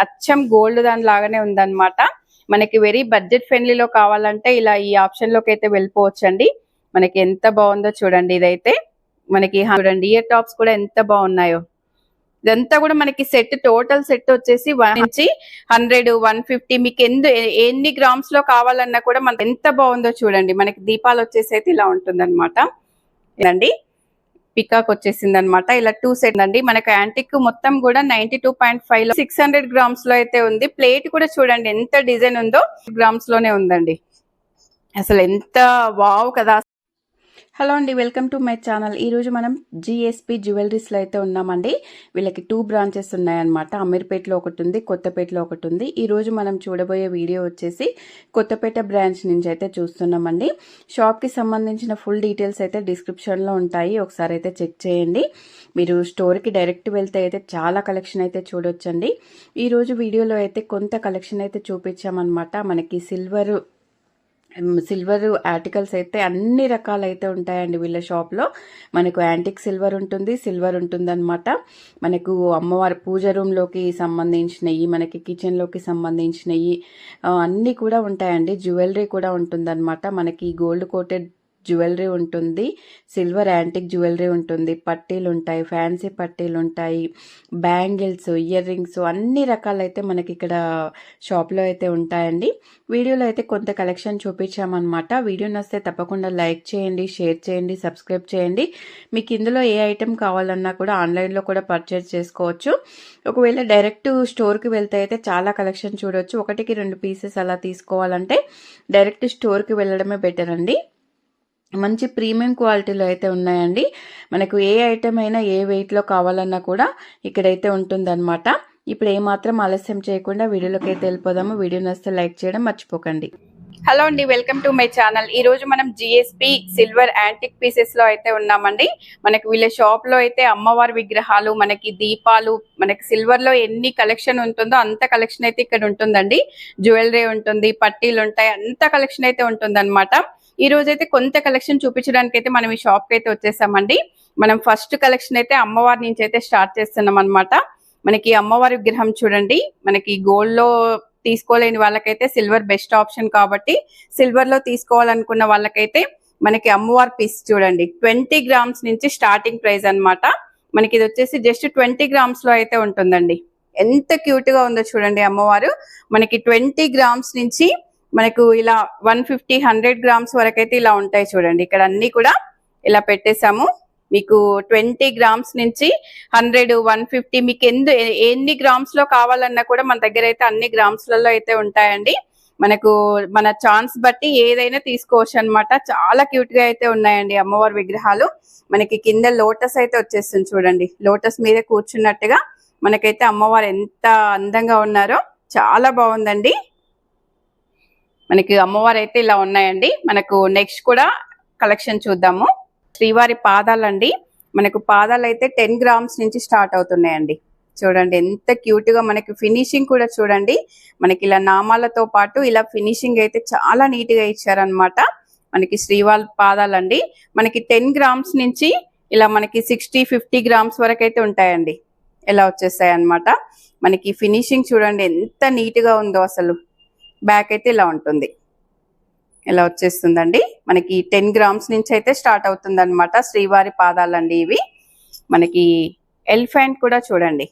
అచ్చం గోల్డ్ దాని లాగానే ఉందన్నమాట. మనకి వెరీ బడ్జెట్ ఫ్రెండ్లీలో కావాలంటే ఇలా ఈ ఆప్షన్ లోకి అయితే వెళ్ళిపోవచ్చండి. మనకి ఎంత బాగుందో చూడండి. ఇదైతే మనకి చూడండి ఇయర్ టాప్స్ కూడా ఎంత బాగున్నాయో. ఇదంతా కూడా మనకి సెట్, టోటల్ సెట్ వచ్చేసి 1 నుంచి 100, 150 మీకు ఎన్ని గ్రామ్స్ లో కావాలన్నా కూడా మనకి ఎంత బాగుందో చూడండి. మనకి దీపాలు వచ్చేసి అయితే ఇలా ఉంటుంది అనమాట. ఇదండి పికాక్ వచ్చేసింది అనమాట. ఇలా 2 సెట్ అండి. మనకు యాంటిక్ మొత్తం కూడా 92.5 లో 600 గ్రామ్స్ లో అయితే ఉంది. ప్లేట్ కూడా చూడండి ఎంత డిజైన్ ఉందో, గ్రామ్స్ లోనే ఉందండి. అసలు ఎంత వావ్ కదా. హలో అండి, వెల్కమ్ టు మై ఛానల్. ఈరోజు మనం జిఎస్పి జ్యువెలరీస్లో అయితే ఉన్నామండి. వీళ్ళకి 2 బ్రాంచెస్ ఉన్నాయన్నమాట. అమీర్పేటలో ఒకటి ఉంది, కొత్తపేటలో ఒకటి ఉంది. ఈరోజు మనం చూడబోయే వీడియో వచ్చేసి కొత్తపేట బ్రాంచ్ నుంచి అయితే చూస్తున్నామండి. షాప్కి సంబంధించిన ఫుల్ డీటెయిల్స్ అయితే డిస్క్రిప్షన్లో ఉంటాయి, ఒకసారి అయితే చెక్ చేయండి. మీరు స్టోర్కి డైరెక్ట్ వెళ్తే అయితే చాలా కలెక్షన్ అయితే చూడొచ్చండి. ఈరోజు వీడియోలో అయితే కొంత కలెక్షన్ అయితే చూపించామన్నమాట. మనకి సిల్వర్ ఆర్టికల్స్ అయితే అన్ని రకాలైతే ఉంటాయండి వీళ్ళ షాప్లో. మనకు యాంటిక్ సిల్వర్ ఉంటుంది, సిల్వర్ ఉంటుందన్నమాట. మనకు అమ్మవారి పూజ రూమ్లోకి సంబంధించినవి, మనకి కిచెన్లోకి సంబంధించినవి అన్నీ కూడా ఉంటాయండి. జ్యువెలరీ కూడా ఉంటుందన్నమాట. మనకి గోల్డ్ కోటెడ్ జ్యువెలరీ ఉంటుంది, సిల్వర్ యాంటిక్ జ్యువెలరీ ఉంటుంది, పట్టీలు ఉంటాయి, ఫ్యాన్సీ పట్టీలు ఉంటాయి, బ్యాంగిల్స్, ఇయర్ రింగ్స్ అన్ని రకాలైతే మనకి ఇక్కడ షాప్లో అయితే ఉంటాయండి. వీడియోలో అయితే కొంత కలెక్షన్ చూపించామన్నమాట. వీడియో నచ్చితే తప్పకుండా లైక్ చేయండి, షేర్ చేయండి, సబ్స్క్రైబ్ చేయండి. మీకు ఇందులో ఏ ఐటెం కావాలన్నా కూడా ఆన్లైన్లో కూడా పర్చేజ్ చేసుకోవచ్చు. ఒకవేళ డైరెక్ట్ స్టోర్కి వెళ్తే అయితే చాలా కలెక్షన్ చూడవచ్చు. 1-2 పీసెస్ అలా తీసుకోవాలంటే డైరెక్ట్ స్టోర్కి వెళ్ళడమే బెటర్ అండి. మంచి ప్రీమియం క్వాలిటీలో అయితే ఉన్నాయండి. మనకు ఏ ఐటమ్ అయినా ఏ వెయిట్లో కావాలన్నా కూడా ఇక్కడైతే ఉంటుందన్నమాట. ఇప్పుడు ఏమాత్రం ఆలస్యం చేయకుండా వీడియోలోకి అయితే వెళ్ళిపోదాము. వీడియో నచ్చితే లైక్ చేయడం మర్చిపోకండి. హలో అండి, వెల్కమ్ టు మై ఛానల్. ఈ రోజు మనం జిఎస్పి సిల్వర్ యాంటిక్ పీసెస్ లో అయితే ఉన్నామండి. మనకి వీళ్ళ షాప్ లో అయితే అమ్మవారి విగ్రహాలు, మనకి దీపాలు, మనకి సిల్వర్ లో ఎన్ని కలెక్షన్ ఉంటుందో అంత కలెక్షన్ అయితే ఇక్కడ ఉంటుందండి. జ్యువెలరీ ఉంటుంది, పట్టీలు ఉంటాయి, అంత కలెక్షన్ అయితే ఉంటుంది. ఈ రోజు అయితే కొంత కలెక్షన్ చూపించడానికి అయితే మనం ఈ షాప్ కి అయితే వచ్చేసామండి. మనం ఫస్ట్ కలెక్షన్ అయితే అమ్మవారి నుంచి అయితే స్టార్ట్ చేస్తున్నాం అనమాట. మనకి అమ్మవారి విగ్రహం చూడండి. మనకి గోల్డ్ లో తీసుకోలేని వాళ్ళకైతే సిల్వర్ బెస్ట్ ఆప్షన్ కాబట్టి, సిల్వర్ లో తీసుకోవాలనుకున్న వాళ్ళకైతే మనకి అమ్మవారి పీస్ చూడండి 20 గ్రామ్స్ నుంచి స్టార్టింగ్ ప్రైస్ అనమాట. మనకి ఇది వచ్చేసి జస్ట్ 20 గ్రామ్స్ లో అయితే ఉంటుందండి. ఎంత క్యూట్ గా ఉందో చూడండి అమ్మవారు. మనకి 20 గ్రామ్స్ నుంచి మనకు ఇలా 150, 100 గ్రామ్స్ వరకు అయితే ఇలా ఉంటాయి చూడండి. ఇక్కడ అన్ని కూడా ఇలా పెట్టేశాము. మీకు 20 గ్రామ్స్ నుంచి 100, 150 మీకు ఎన్ని గ్రామ్స్ లో కావాలన్నా కూడా మన దగ్గర అయితే అన్ని గ్రామ్స్లలో అయితే ఉంటాయండి. మనకు మన ఛాన్స్ బట్టి ఏదైనా తీసుకోవచ్చు అనమాట. చాలా క్యూట్ గా అయితే ఉన్నాయండి అమ్మవారి విగ్రహాలు. మనకి కింద లోటస్ అయితే వచ్చేస్తుంది చూడండి. లోటస్ మీద కూర్చున్నట్టుగా మనకైతే అమ్మవారు ఎంత అందంగా ఉన్నారో, చాలా బాగుందండి. మనకి అమ్మవారు అయితే ఇలా ఉన్నాయండి. మనకు నెక్స్ట్ కూడా కలెక్షన్ చూద్దాము. శ్రీవారి పాదాలండి. మనకు పాదాలు అయితే 10 గ్రామ్స్ నుంచి స్టార్ట్ అవుతున్నాయండి. చూడండి ఎంత క్యూట్ గా, మనకి ఫినిషింగ్ కూడా చూడండి. మనకి ఇలా నామాలతో పాటు ఇలా ఫినిషింగ్ అయితే చాలా నీట్ గా ఇచ్చారనమాట. మనకి శ్రీవారి పాదాలండి. మనకి 10 గ్రామ్స్ నుంచి ఇలా మనకి 60, 50 గ్రామ్స్ వరకు అయితే ఉంటాయండి. ఇలా వచ్చేస్తాయి అనమాట. మనకి ఫినిషింగ్ చూడండి ఎంత నీట్ గా ఉందో. అసలు బ్యాక్ అయితే ఇలా ఉంటుంది, ఇలా వచ్చేస్తుందండి. మనకి 10 గ్రామ్స్ నుంచి అయితే స్టార్ట్ అవుతుంది అనమాట శ్రీవారి పాదాలండి ఇవి. మనకి ఎలిఫెంట్ కూడా చూడండి.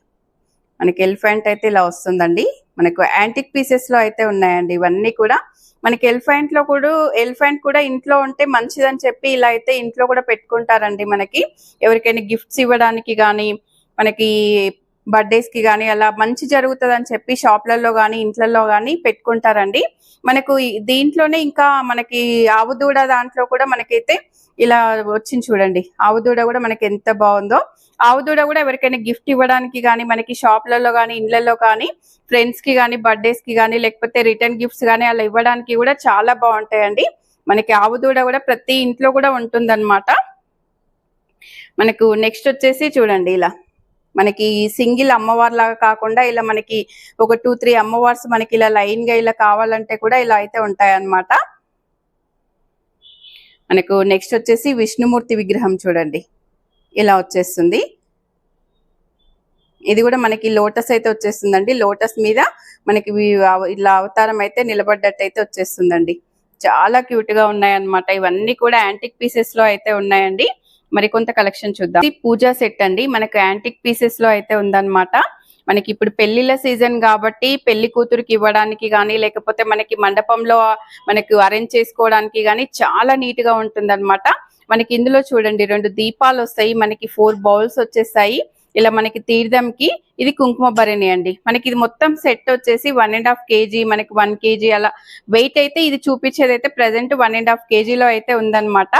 మనకి ఎలిఫెంట్ అయితే ఇలా వస్తుందండి. మనకు యాంటిక్ పీసెస్ లో అయితే ఉన్నాయండి ఇవన్నీ కూడా. మనకి ఎలిఫెంట్ కూడా ఇంట్లో ఉంటే మంచిదని చెప్పి ఇలా అయితే ఇంట్లో కూడా పెట్టుకుంటారండి. మనకి ఎవరికైనా గిఫ్ట్స్ ఇవ్వడానికి కానీ, మనకి బర్త్డేస్ కి కానీ అలా మంచి జరుగుతుంది అని చెప్పి షాప్లలో కానీ ఇంట్లలో కానీ పెట్టుకుంటారండి. మనకు దీంట్లోనే ఇంకా మనకి ఆవుదూడ దాంట్లో కూడా మనకైతే ఇలా వచ్చింది చూడండి. ఆవుదూడ కూడా మనకి ఎంత బాగుందో. ఆవుదూడ కూడా ఎవరికైనా గిఫ్ట్ ఇవ్వడానికి కానీ, మనకి షాప్లలో కానీ ఇండ్లలో కానీ, ఫ్రెండ్స్ కి కానీ, బర్త్డేస్ కి కానీ, లేకపోతే రిటర్న్ గిఫ్ట్స్ కానీ అలా ఇవ్వడానికి కూడా చాలా బాగుంటాయండి. మనకి ఆవుదూడ కూడా ప్రతి ఇంట్లో కూడా ఉంటుందన్నమాట. మనకు నెక్స్ట్ వచ్చేసి చూడండి, ఇలా మనకి సింగిల్ అమ్మవారి లాగా కాకుండా ఇలా మనకి ఒక 2-3 అమ్మవార్స్ మనకి ఇలా లైన్ గా ఇలా కావాలంటే కూడా ఇలా అయితే ఉంటాయి అన్నమాట. మనకు నెక్స్ట్ వచ్చేసి విష్ణుమూర్తి విగ్రహం చూడండి, ఇలా వచ్చేస్తుంది. ఇది కూడా మనకి లోటస్ అయితే వచ్చేస్తుందండి. లోటస్ మీద మనకి ఇలా అవతారం అయితే నిలబడ్డట్టు అయితే వచ్చేస్తుందండి. చాలా క్యూట్ గా ఉన్నాయన్నమాట. ఇవన్నీ కూడా యాంటిక్ పీసెస్ లో అయితే ఉన్నాయండి. మరికొంత కలెక్షన్ చూద్దాం. ఇది పూజా సెట్ అండి. మనకు యాంటిక్ పీసెస్ లో అయితే ఉందన్నమాట. మనకి ఇప్పుడు పెళ్లిళ్ళ సీజన్ కాబట్టి పెళ్లి కూతురికి ఇవ్వడానికి కానీ, లేకపోతే మనకి మండపంలో మనకు అరేంజ్ చేసుకోవడానికి కానీ చాలా నీట్ గా ఉంటుంది అనమాట. మనకి ఇందులో చూడండి 2 దీపాలు వస్తాయి, మనకి 4 బౌల్స్ వచ్చేస్తాయి. ఇలా మనకి తీర్థంకి ఇది కుంకుమ భరణి అండి. మనకి ఇది మొత్తం సెట్ వచ్చేసి 1.5 kg, మనకి 1 kg అలా వెయిట్ అయితే ఇది చూపించేది అయితే ప్రెసెంట్ 1.5 kg లో అయితే ఉందన్నమాట.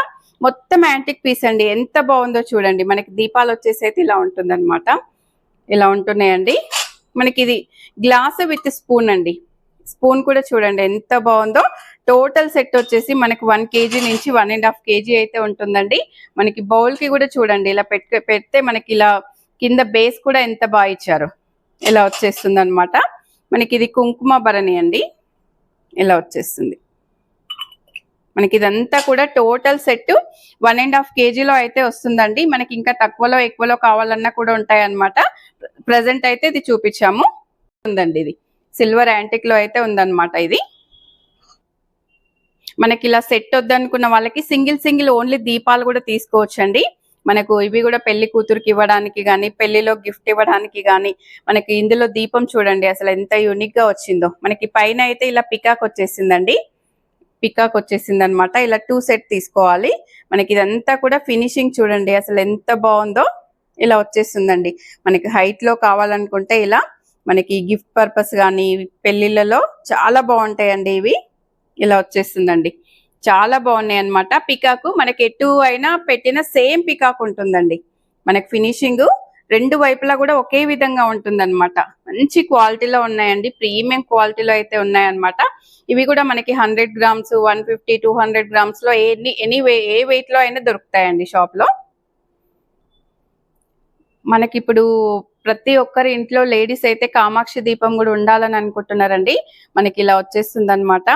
మొత్తం యాంటిక్ పీస్ అండి. ఎంత బాగుందో చూడండి. మనకి దీపాలు వచ్చేసి అయితే ఇలా ఉంటుంది అనమాట. ఇలా ఉంటున్నాయండి. మనకి ఇది గ్లాస్ విత్ స్పూన్ అండి. స్పూన్ కూడా చూడండి ఎంత బాగుందో. టోటల్ సెట్ వచ్చేసి మనకి 1 kg నుంచి 1.5 kg అయితే ఉంటుందండి. మనకి బౌల్ కి కూడా చూడండి ఇలా పెడితే మనకి ఇలా కింద బేస్ కూడా ఎంత బాగా ఇచ్చారు. ఇలా వచ్చేస్తుంది అనమాట. మనకి ఇది కుంకుమ భరణి అండి. ఇలా వచ్చేస్తుంది. మనకి ఇదంతా కూడా టోటల్ సెట్ 1.5 kg లో అయితే వస్తుందండి. మనకి ఇంకా తక్కువలో ఎక్కువలో కావాలన్నా కూడా ఉంటాయి అన్నమాట. ప్రెసెంట్ అయితే ఇది చూపించాము ఉందండి. ఇది సిల్వర్ యాంటిక్ లో అయితే ఉందన్నమాట. ఇది మనకి ఇలా సెట్ వద్దనుకున్న వాళ్ళకి సింగిల్ ఓన్లీ దీపాలు కూడా తీసుకోవచ్చండి. మనకు ఇవి కూడా పెళ్లి కూతురికి ఇవ్వడానికి కానీ, పెళ్లిలో గిఫ్ట్ ఇవ్వడానికి కానీ, మనకి ఇందులో దీపం చూడండి అసలు ఎంత యూనిక్ గా వచ్చిందో. మనకి పైన అయితే ఇలా పికాక్ వచ్చేసిందండి. పికాక్ వచ్చేసింది అనమాట. ఇలా 2 సెట్ తీసుకోవాలి. మనకి ఇదంతా కూడా ఫినిషింగ్ చూడండి అసలు ఎంత బాగుందో. ఇలా వచ్చేస్తుందండి. మనకి హైట్ లో కావాలనుకుంటే ఇలా మనకి గిఫ్ట్ పర్పస్ కానీ పెళ్లిళ్ళలో చాలా బాగుంటాయండి ఇవి. ఇలా వచ్చేస్తుందండి. చాలా బాగున్నాయి అనమాట. పికాకు మనకి ఎటు అయినా పెట్టిన సేమ్ పికాక్ ఉంటుందండి. మనకి ఫినిషింగ్ 2 వైపులా కూడా ఒకే విధంగా ఉంటుందన్నమాట. మంచి క్వాలిటీలో ఉన్నాయండి. ప్రీమియం క్వాలిటీలో అయితే ఉన్నాయన్నమాట. ఇవి కూడా మనకి 100 గ్రామ్స్, 150, 200 గ్రామ్స్ లో ఏ వెయిట్ లో అయినా దొరుకుతాయండి షాప్ లో. మనకి ఇప్పుడు ప్రతి ఒక్కరి ఇంట్లో లేడీస్ అయితే కామాక్షి దీపం కూడా ఉండాలని అనుకుంటున్నారండి. మనకి ఇలా వచ్చేస్తుంది అనమాట.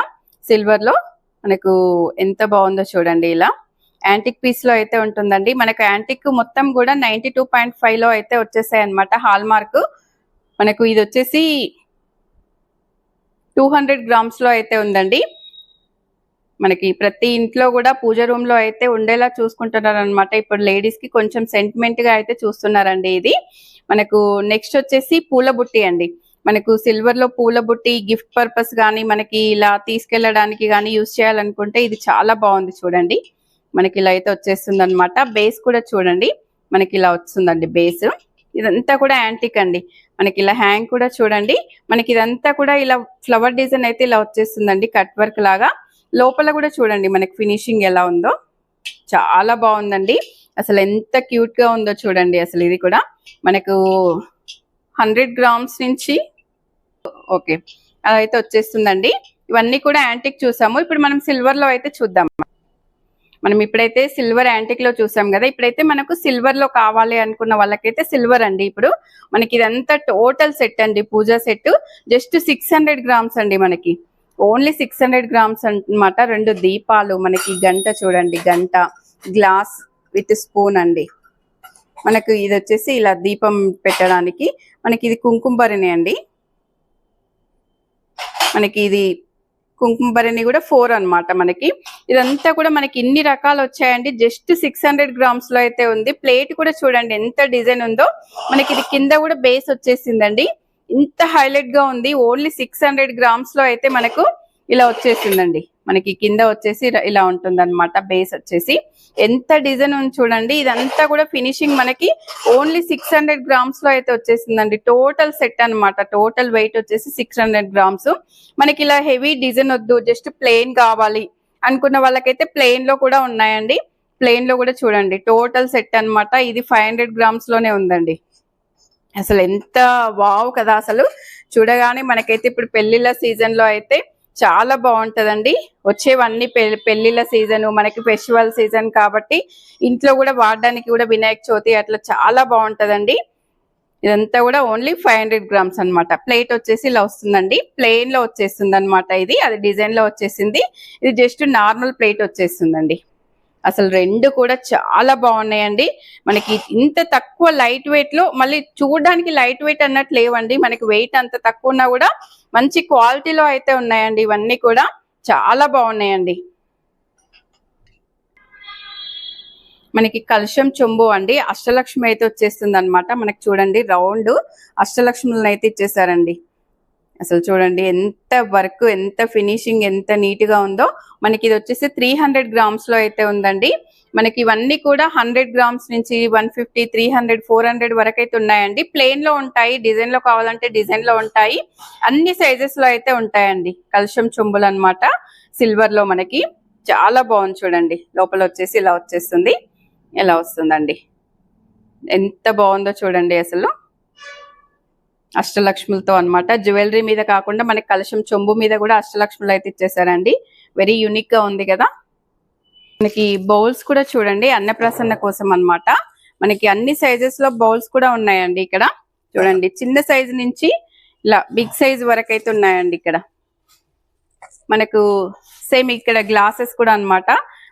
సిల్వర్ లో మనకు ఎంత బాగుందో చూడండి. ఇలా యాంటిక్ పీస్ లో అయితే ఉంటుందండి. మనకు యాంటిక్ మొత్తం కూడా 92.5 లో అయితే వచ్చేసాయి అనమాట. హాల్ మార్క్ మనకు ఇది వచ్చేసి 200 గ్రామ్స్ లో అయితే ఉందండి. మనకి ప్రతి ఇంట్లో కూడా పూజ రూమ్ లో అయితే ఉండేలా చూసుకుంటున్నారు అనమాట. ఇప్పుడు లేడీస్ కి కొంచెం సెంటిమెంట్ గా అయితే చూస్తున్నారండి. ఇది మనకు నెక్స్ట్ వచ్చేసి పూల బుట్టి అండి. మనకు సిల్వర్ లో పూల బుట్టి గిఫ్ట్ పర్పస్ కానీ, మనకి ఇలా తీసుకెళ్లడానికి కానీ యూజ్ చేయాలనుకుంటే ఇది చాలా బాగుంది చూడండి. మనకి ఇలా అయితే వచ్చేస్తుంది అనమాట. బేస్ కూడా చూడండి మనకి ఇలా వస్తుందండి బేస్. ఇదంతా కూడా యాంటిక్ అండి. మనకి ఇలా హ్యాంగ్ కూడా చూడండి. మనకి ఇదంతా కూడా ఇలా ఫ్లవర్ డిజైన్ అయితే ఇలా వచ్చేస్తుందండి, కట్ వర్క్ లాగా. లోపల కూడా చూడండి మనకి ఫినిషింగ్ ఎలా ఉందో. చాలా బాగుందండి. అసలు ఎంత క్యూట్ గా ఉందో చూడండి. అసలు ఇది కూడా మనకు 100 గ్రామ్స్ నుంచి ఓకే అలా అయితే వచ్చేస్తుందండి. ఇవన్నీ కూడా యాంటిక్ చూసాము. ఇప్పుడు మనం సిల్వర్ లో అయితే చూద్దాం. మనం ఇప్పుడైతే సిల్వర్ యాంటిక్ లో చూసాం కదా. ఇప్పుడైతే మనకు సిల్వర్ లో కావాలి అనుకున్న వాళ్ళకైతే సిల్వర్ అండి. ఇప్పుడు మనకి ఇదంతా టోటల్ సెట్ అండి. పూజా సెట్ జస్ట్ 600 గ్రామ్స్ అండి. మనకి ఓన్లీ 600 గ్రామ్స్ అన్నమాట. 2 దీపాలు, మనకి గంట చూడండి, గంట, గ్లాస్ విత్ స్పూన్ అండి. మనకు ఇది వచ్చేసి ఇలా దీపం పెట్టడానికి. మనకి ఇది కుంకుమ భరణి అండి. మనకి ఇది కుంకుమ భరణి కూడా 4 అన్నమాట. మనకి ఇదంతా కూడా మనకి ఇన్ని రకాలు వచ్చాయండి. జస్ట్ 600 గ్రామ్స్ లో అయితే ఉంది. ప్లేట్ కూడా చూడండి ఎంత డిజైన్ ఉందో. మనకి ఇది కింద కూడా బేస్ వచ్చేసిందండి. ఇంత హైలైట్ గా ఉంది. ఓన్లీ 600 గ్రామ్స్ లో అయితే మనకు ఇలా వచ్చేసిందండి. మనకి కింద వచ్చేసి ఇలా ఉంటుంది అనమాట. బేస్ వచ్చేసి ఎంత డిజైన్ ఉంది చూడండి. ఇదంతా కూడా ఫినిషింగ్ మనకి ఓన్లీ 600 గ్రామ్స్ లో అయితే వచ్చేసిందండి. టోటల్ సెట్ అనమాట. టోటల్ వెయిట్ వచ్చేసి 600 గ్రామ్స్. మనకి ఇలా హెవీ డిజైన్ వద్దు, జస్ట్ ప్లెయిన్ కావాలి అనుకున్న వాళ్ళకైతే ప్లెయిన్ లో కూడా ఉన్నాయండి. ప్లెయిన్ లో కూడా చూడండి టోటల్ సెట్ అనమాట. ఇది 500 గ్రామ్స్ లోనే ఉందండి. అసలు ఎంత వావ్ కదా. అసలు చూడగానే మనకైతే ఇప్పుడు పెళ్లిళ్ళ సీజన్ లో అయితే చాలా బాగుంటదండి. వచ్చేవన్నీ పెళ్లిళ్ళ సీజన్, మనకి ఫెస్టివల్ సీజన్ కాబట్టి ఇంట్లో కూడా వాడడానికి కూడా వినాయక చవితి అట్లా చాలా బాగుంటదండి. ఇదంతా కూడా ఓన్లీ 500 గ్రామ్స్ అనమాట. ప్లేట్ వచ్చేసి ఇలా వస్తుందండి. ప్లెయిన్ లో వచ్చేస్తుంది అనమాట. ఇది అది డిజైన్ లో వచ్చేసింది. ఇది జస్ట్ నార్మల్ ప్లేట్ వచ్చేస్తుందండి. అసలు రెండు కూడా చాలా బాగున్నాయండి. మనకి ఇంత తక్కువ లైట్ వెయిట్ లో, మళ్ళీ చూడడానికి లైట్ వెయిట్ అన్నట్టు లేవండి. మనకి వెయిట్ అంత తక్కువ ఉన్నా కూడా మంచి క్వాలిటీలో అయితే ఉన్నాయండి. ఇవన్నీ కూడా చాలా బాగున్నాయండి. మనకి కలుషం చెంబు అండి, అష్టలక్ష్మి అయితే వచ్చేస్తుంది అనమాట. మనకి చూడండి రౌండ్ అష్టలక్ష్ములను అయితే ఇచ్చేసారండి. అసలు చూడండి ఎంత వర్క్, ఎంత ఫినిషింగ్, ఎంత నీట్ గా ఉందో. మనకి ఇది వచ్చేసి 300 గ్రామ్స్ లో అయితే ఉందండి. మనకి ఇవన్నీ కూడా 100 గ్రామ్స్ నుంచి 150, 300, 400 వరకు అయితే ఉన్నాయండి. ప్లెయిన్ లో ఉంటాయి, డిజైన్ లో కావాలంటే డిజైన్ లో ఉంటాయి, అన్ని సైజెస్ లో అయితే ఉంటాయండి. కలుషం చెంబులు అనమాట, సిల్వర్ లో మనకి చాలా బాగుంది. చూడండి లోపల వచ్చేసి ఇలా వచ్చేస్తుంది, ఇలా వస్తుందండి. ఎంత బాగుందో చూడండి. అసలు అష్టలక్ష్ములతో అన్నమాట. జ్యువెలరీ మీద కాకుండా మనకి కలశం చెంబు మీద కూడా అష్టలక్ష్ములు అయితే ఇచ్చేసారండి. వెరీ యూనిక్ గా ఉంది కదా. మనకి బౌల్స్ కూడా చూడండి అన్నప్రసన్న కోసం అన్నమాట. మనకి అన్ని సైజెస్ లో బౌల్స్ కూడా ఉన్నాయండి. ఇక్కడ చూడండి చిన్న సైజు నుంచి ఇలా బిగ్ సైజ్ వరకు అయితే ఉన్నాయండి. ఇక్కడ మనకు సేమ్ ఇక్కడ గ్లాసెస్ కూడా అన్నమాట.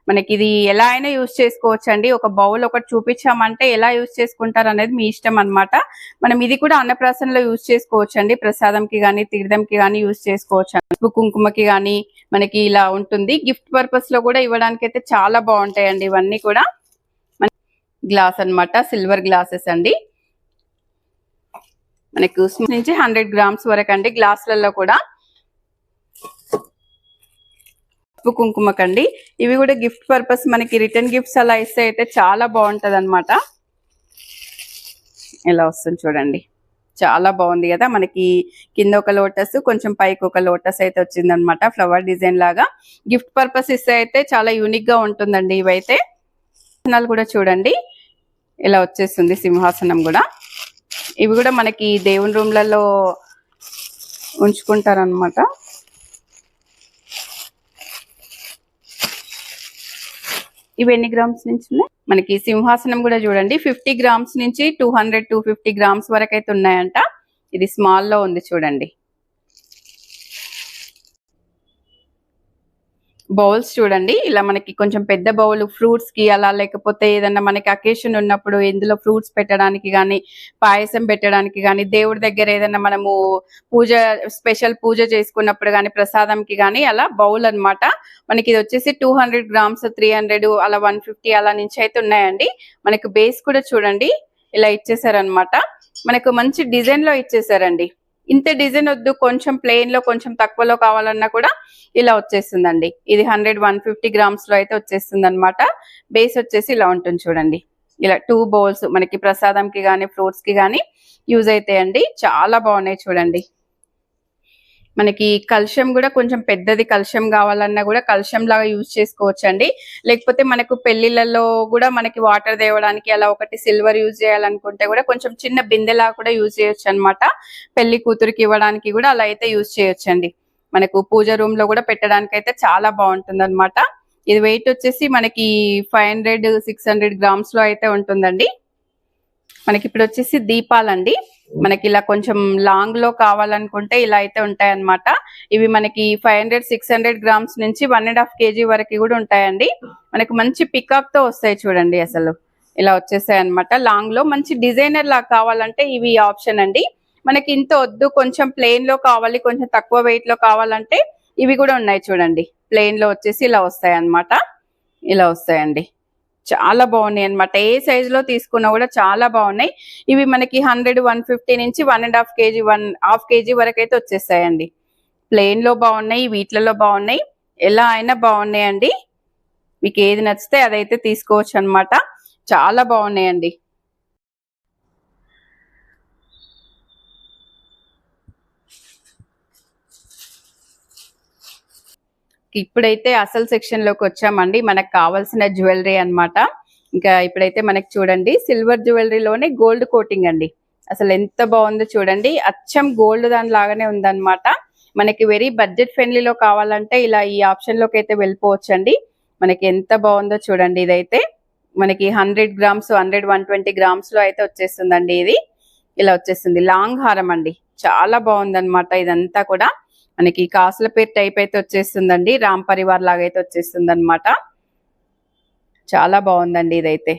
మనకి ఇది ఎలా అయినా యూజ్ చేసుకోవచ్చు అండి. ఒక బౌల్ ఒకటి చూపించామంటే ఎలా యూజ్ చేసుకుంటారు అనేది మీ ఇష్టం అన్నమాట. మనం ఇది కూడా అన్నప్రాసనలో యూజ్ చేసుకోవచ్చు అండి. ప్రసాదంకి కానీ తీర్థంకి కానీ యూజ్ చేసుకోవచ్చు. కుంకుమకి కానీ మనకి ఇలా ఉంటుంది. గిఫ్ట్ పర్పస్ లో కూడా ఇవ్వడానికి అయితే చాలా బాగుంటాయండి. ఇవన్నీ కూడా గ్లాస్ అన్నమాట, సిల్వర్ గ్లాసెస్ అండి. మనకు నుంచి 100 గ్రామ్స్ వరకు అండి గ్లాసులలో కూడా. కుంకుమకండి ఇవి కూడా గిఫ్ట్ పర్పస్, మనకి రిటర్న్ గిఫ్ట్స్ అలా ఇస్తే అయితే చాలా బాగుంటది అనమాట. ఇలా వస్తుంది చూడండి, చాలా బాగుంది కదా. మనకి కింద ఒక లోటస్, కొంచెం పైకి ఒక లోటస్ అయితే వచ్చింది అనమాట, ఫ్లవర్ డిజైన్ లాగా. గిఫ్ట్ పర్పస్ ఇస్తే అయితే చాలా యూనిక్ గా ఉంటుందండి. ఇవైతే సింహాసనాలు కూడా చూడండి ఇలా వచ్చేస్తుంది, సింహాసనం కూడా. ఇవి కూడా మనకి దేవుని రూమ్లలో ఉంచుకుంటారనమాట. ఇవి ఎన్ని గ్రామ్స్ నుంచి ఉన్నాయి? మనకి సింహాసనం కూడా చూడండి 50 గ్రామ్స్ నుంచి 200, 250 గ్రామ్స్ వరకు అయితే ఉన్నాయంట. ఇది స్మాల్ లో ఉంది చూడండి. బౌల్స్ చూడండి ఇలా మనకి కొంచెం పెద్ద బౌల్ ఫ్రూట్స్ కి అలా, లేకపోతే ఏదన్నా మనకి అకేషన్ ఉన్నప్పుడు ఇందులో ఫ్రూట్స్ పెట్టడానికి కానీ, పాయసం పెట్టడానికి కానీ, దేవుడి దగ్గర ఏదన్నా మనము పూజ స్పెషల్ పూజ చేసుకున్నప్పుడు కానీ, ప్రసాదంకి కానీ అలా బౌల్ అన్నమాట. మనకి ఇది వచ్చేసి 200 గ్రామ్స్, 300 అలా 150 అలా నుంచి అయితే ఉన్నాయండి. మనకి బేస్ కూడా చూడండి ఇలా ఇచ్చేసారనమాట. మనకు మంచి డిజైన్ లో ఇచ్చేసారండి. ఇంత డిజైన్ వద్దు, కొంచెం ప్లెయిన్ లో కొంచెం తక్కువలో కావాలన్నా కూడా ఇలా వచ్చేస్తుందండి. ఇది 100, 150 గ్రామ్స్ లో అయితే వచ్చేస్తుంది అనమాట. బేస్ వచ్చేసి ఇలా ఉంటుంది చూడండి. ఇలా 2 బౌల్స్ మనకి ప్రసాదంకి కానీ ఫ్రూట్స్ కి కానీ యూజ్ అవుతాయండి. చాలా బాగున్నాయి చూడండి. మనకి కలశం కూడా కొంచెం పెద్దది కలశం కావాలన్నా కూడా కలశం లాగా యూజ్ చేసుకోవచ్చు అండి. లేకపోతే మనకు పెళ్లిళ్ళలో కూడా మనకి వాటర్ తేవడానికి అలా ఒకటి సిల్వర్ యూజ్ చేయాలనుకుంటే కూడా కొంచెం చిన్న బిందెలాగా కూడా యూజ్ చేయొచ్చు అనమాట. పెళ్లి కూతురికి ఇవ్వడానికి కూడా అలా అయితే యూజ్ చేయొచ్చు అండి. మనకు పూజ రూమ్ లో కూడా పెట్టడానికి అయితే చాలా బాగుంటుంది అనమాట. ఇది వెయిట్ వచ్చేసి మనకి 500, 600 గ్రామ్స్ లో అయితే ఉంటుందండి. మనకి ఇప్పుడు వచ్చేసి దీపాలండి. మనకి ఇలా కొంచెం లాంగ్ లో కావాలనుకుంటే ఇలా అయితే ఉంటాయి అన్నమాట. ఇవి మనకి 500, 600 గ్రామ్స్ నుంచి 1.5 kg వరకు కూడా ఉంటాయండి. మనకి మంచి పికాక్ తో వస్తాయి చూడండి. అసలు ఇలా వచ్చేసాయి అన్నమాట. లాంగ్ లో మంచి డిజైనర్ లాగా కావాలంటే ఇవి ఆప్షన్ అండి. మనకి ఇంత వద్దు, కొంచెం ప్లెయిన్ లో కావాలి, కొంచెం తక్కువ వెయిట్ లో కావాలంటే ఇవి కూడా ఉన్నాయి చూడండి. ప్లెయిన్ లో వచ్చేసి ఇలా వస్తాయి అన్నమాట. ఇలా వస్తాయండి, చాలా బాగున్నాయి అనమాట. ఏ సైజ్ లో తీసుకున్నా కూడా చాలా బాగున్నాయి. ఇవి మనకి 100, 150 నుంచి 1.5 kg, 1/2 kg వరకు అయితే వచ్చేస్తాయండి. ప్లెయిన్ లో బాగున్నాయి, వీటిలలో బాగున్నాయి, ఎలా అయినా బాగున్నాయండి. మీకు ఏది నచ్చితే అదైతే తీసుకోవచ్చు అనమాట. చాలా బాగున్నాయండి. ఇప్పుడైతే అసలు సెక్షన్ లోకి వచ్చామండి. మనకు కావాల్సిన జ్యువెలరీ అన్నమాట. ఇంకా ఇప్పుడైతే మనకి చూడండి సిల్వర్ జ్యువెలరీలోనే గోల్డ్ కోటింగ్ అండి. అసలు ఎంత బాగుందో చూడండి, అచ్చం గోల్డ్ దాని లాగానే ఉందన్నమాట. మనకి వెరీ బడ్జెట్ ఫ్రెండ్లీలో కావాలంటే ఇలా ఈ ఆప్షన్ లోకి అయితే వెళ్ళిపోవచ్చు అండి. మనకి ఎంత బాగుందో చూడండి. ఇదైతే మనకి 100 గ్రామ్స్, 100, 120 గ్రామ్స్ లో అయితే వచ్చేస్తుందండి. ఇది ఇలా వచ్చేస్తుంది, లాంగ్ హారం అండి. చాలా బాగుందన్నమాట. ఇదంతా కూడా మనకి కాసుల పేరు టైప్ అయితే వచ్చేస్తుందండి. రామ్ పరివార్ లాగా అయితే వచ్చేస్తుంది అనమాట. చాలా బాగుందండి. ఇదైతే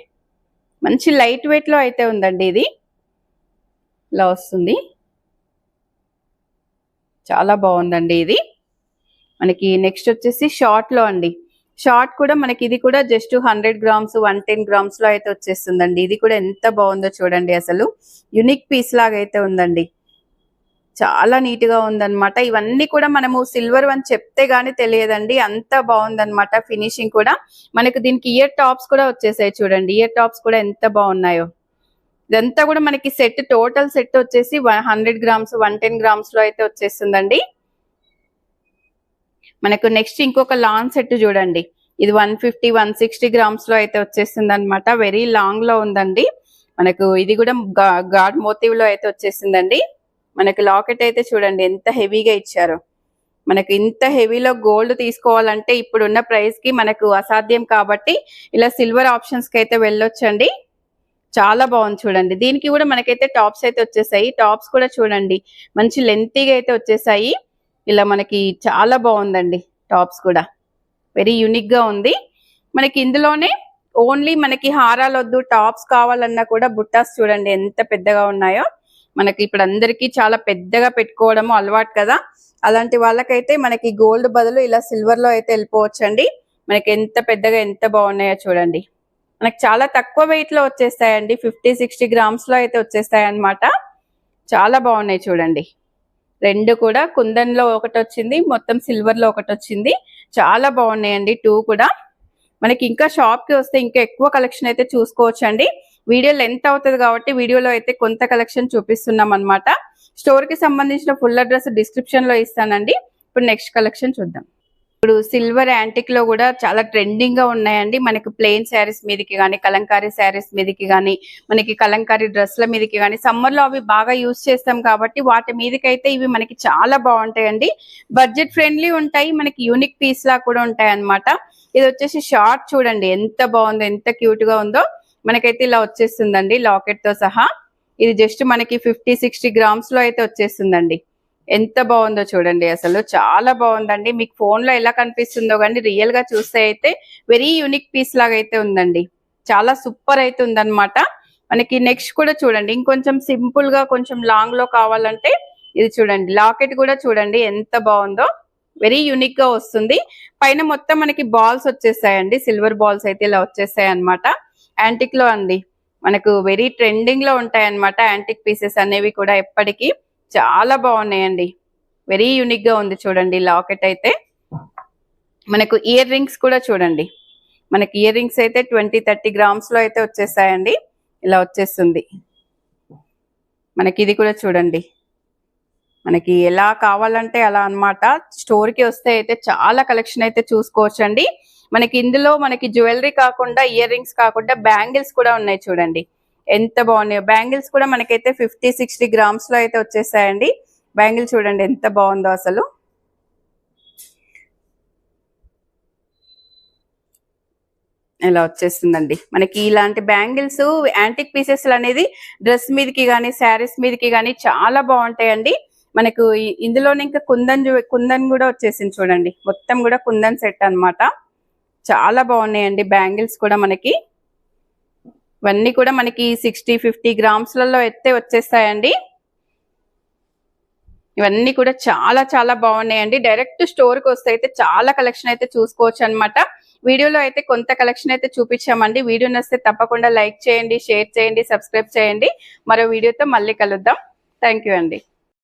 మంచి లైట్ వెయిట్ లో అయితే ఉందండి. ఇది ఇలా వస్తుంది, చాలా బాగుందండి. ఇది మనకి నెక్స్ట్ వచ్చేసి షార్ట్ లో అండి. షార్ట్ కూడా మనకి ఇది కూడా జస్ట్ 100 గ్రామ్స్ 110 గ్రామ్స్ లో అయితే వచ్చేస్తుందండి. ఇది కూడా ఎంత బాగుందో చూడండి, అసలు యునిక్ పీస్ లాగా అయితే ఉందండి. చాలా నీట్ గా ఉందన్నమాట. ఇవన్నీ కూడా మనము సిల్వర్ అని చెప్తే గానీ తెలియదండి, అంత బాగుందన్నమాట. ఫినిషింగ్ కూడా మనకు దీనికి ఇయర్ టాప్స్ కూడా వచ్చేసాయి చూడండి. ఇయర్ టాప్స్ కూడా ఎంత బాగున్నాయో. ఇదంతా కూడా మనకి సెట్, టోటల్ సెట్ వచ్చేసి 100 గ్రామ్స్ 110 గ్రామ్స్ లో అయితే వచ్చేస్తుందండి. మనకు నెక్స్ట్ ఇంకొక లాంగ్ సెట్ చూడండి. ఇది 150 160 గ్రామ్స్ లో అయితే వచ్చేస్తుంది అనమాట. వెరీ లాంగ్ లో ఉందండి. మనకు ఇది కూడా గాడ్ మోటివ్ లో అయితే వచ్చేసిందండి. మనకి లాకెట్ అయితే చూడండి ఎంత హెవీగా ఇచ్చారో. మనకు ఇంత హెవీలో గోల్డ్ తీసుకోవాలంటే ఇప్పుడున్న ప్రైస్ కి మనకు అసాధ్యం, కాబట్టి ఇలా సిల్వర్ ఆప్షన్స్ కి అయితే వెళ్ళొచ్చండి. చాలా బాగుంది చూడండి. దీనికి కూడా మనకైతే టాప్స్ అయితే వచ్చేసాయి. టాప్స్ కూడా చూడండి మంచి లెంతీగా అయితే వచ్చేసాయి. ఇలా మనకి చాలా బాగుందండి. టాప్స్ కూడా వెరీ యూనిక్ గా ఉంది. మనకి ఇందులోనే ఓన్లీ మనకి హారాలు వద్దు, టాప్స్ కావాలన్నా కూడా బుట్టాస్ చూడండి ఎంత పెద్దగా ఉన్నాయో. మనకి ఇప్పుడు అందరికీ చాలా పెద్దగా పెట్టుకోవడము అలవాటు కదా, అలాంటి వాళ్ళకైతే మనకి గోల్డ్ బదులు ఇలా సిల్వర్ లో అయితే వెళ్ళిపోవచ్చండి. మనకి ఎంత పెద్దగా ఎంత బాగున్నాయో చూడండి. మనకి చాలా తక్కువ వెయిట్ లో వచ్చేస్తాయండి. 50-60 గ్రామ్స్ లో అయితే వచ్చేస్తాయి అన్నమాట. చాలా బాగున్నాయి చూడండి. రెండు కూడా కుందన్ లో ఒకటి వచ్చింది, మొత్తం సిల్వర్ లో ఒకటి వచ్చింది. చాలా బాగున్నాయండి 2 కూడా. మనకి ఇంకా షాప్ కి వస్తే ఇంకా ఎక్కువ కలెక్షన్ అయితే చూసుకోవచ్చండి. వీడియో లెంత్ అవుతుంది కాబట్టి వీడియోలో అయితే కొంత కలెక్షన్ చూపిస్తున్నాం అనమాట. స్టోర్ కి సంబంధించిన ఫుల్ అడ్రస్ డిస్క్రిప్షన్ లో ఇస్తానండి. ఇప్పుడు నెక్స్ట్ కలెక్షన్ చూద్దాం. ఇప్పుడు సిల్వర్ యాంటిక్ లో కూడా చాలా ట్రెండింగ్ గా ఉన్నాయండి. మనకి ప్లెయిన్ శారీస్ మీదకి కానీ, కలంకారీ శారీస్ మీదకి కానీ, మనకి కలంకారీ డ్రెస్ల మీదకి కానీ, సమ్మర్ లో అవి బాగా యూజ్ చేస్తాం కాబట్టి వాటి మీదకైతే ఇవి మనకి చాలా బాగుంటాయండి. బడ్జెట్ ఫ్రెండ్లీ ఉంటాయి, మనకి యూనిక్ పీస్ లా కూడా ఉంటాయి అన్నమాట. ఇది వచ్చేసి షార్ట్ చూడండి ఎంత బాగుందో, ఎంత క్యూట్ గా ఉందో. మనకైతే ఇలా వచ్చేస్తుందండి లాకెట్ తో సహా. ఇది జస్ట్ మనకి 50-60 గ్రామ్స్ లో అయితే వచ్చేస్తుందండి. ఎంత బాగుందో చూడండి, అసలు చాలా బాగుందండి. మీకు ఫోన్ లో ఎలా కనిపిస్తుందో కానీ రియల్ గా చూస్తే అయితే వెరీ యూనిక్ పీస్ లాగా అయితే ఉందండి. చాలా సూపర్ అయితే ఉందన్నమాట. మనకి నెక్స్ట్ కూడా చూడండి, ఇంకొంచెం సింపుల్ గా కొంచెం లాంగ్ లో కావాలంటే ఇది చూడండి. లాకెట్ కూడా చూడండి ఎంత బాగుందో, వెరీ యూనిక్ గా వస్తుంది. పైన మొత్తం మనకి బాల్స్ వచ్చేస్తాయండి, సిల్వర్ బాల్స్ అయితే ఇలా వచ్చేస్తాయి అనమాట. యాంటిక్ లో అండి, మనకు వెరీ ట్రెండింగ్ లో ఉంటాయి అనమాట యాంటిక్ పీసెస్ అనేవి కూడా ఎప్పటికీ. చాలా బాగున్నాయండి, వెరీ యూనిక్ గా ఉంది చూడండి లాకెట్ అయితే. మనకు ఇయర్ రింగ్స్ కూడా చూడండి. మనకి ఇయర్ రింగ్స్ అయితే 20-30 గ్రామ్స్ లో అయితే వచ్చేస్తాయండి. ఇలా వచ్చేస్తుంది. మనకి ఇది కూడా చూడండి, మనకి ఎలా కావాలంటే అలా అన్నమాట. స్టోర్ కి వస్తే అయితే చాలా కలెక్షన్ అయితే చూసుకోవచ్చండి. మనకి ఇందులో మనకి జ్యువెలరీ కాకుండా, ఇయర్ రింగ్స్ కాకుండా బ్యాంగిల్స్ కూడా ఉన్నాయి చూడండి ఎంత బాగున్నాయో. బ్యాంగిల్స్ కూడా మనకైతే 50-60 గ్రామ్స్ లో అయితే వచ్చేసాయండి. బ్యాంగిల్ చూడండి ఎంత బాగుందో అసలు. ఇలా వచ్చేస్తుందండి. మనకి ఇలాంటి బ్యాంగిల్స్ యాంటిక్ పీసెస్ అనేది డ్రెస్ మీదకి కానీ, శారీస్ మీదకి కానీ చాలా బాగుంటాయండి. మనకు ఇందులోనే ఇంకా కుందన్ కూడా వచ్చేసింది చూడండి. మొత్తం కూడా కుందన్ సెట్ అన్నమాట. చాలా బాగున్నాయండి బ్యాంగిల్స్ కూడా మనకి. ఇవన్నీ కూడా మనకి 60-50 గ్రామ్స్లలో అయితే వచ్చేస్తాయండి. ఇవన్నీ కూడా చాలా చాలా బాగున్నాయండి. డైరెక్ట్ స్టోర్ కి వస్తే అయితే చాలా కలెక్షన్ అయితే చూసుకోవచ్చు అనమాట. వీడియోలో అయితే కొంత కలెక్షన్ అయితే చూపించామండి. వీడియో నచ్చితే తప్పకుండా లైక్ చేయండి, షేర్ చేయండి, సబ్స్క్రైబ్ చేయండి. మరో వీడియోతో మళ్ళీ కలుద్దాం. థ్యాంక్ యూ అండి.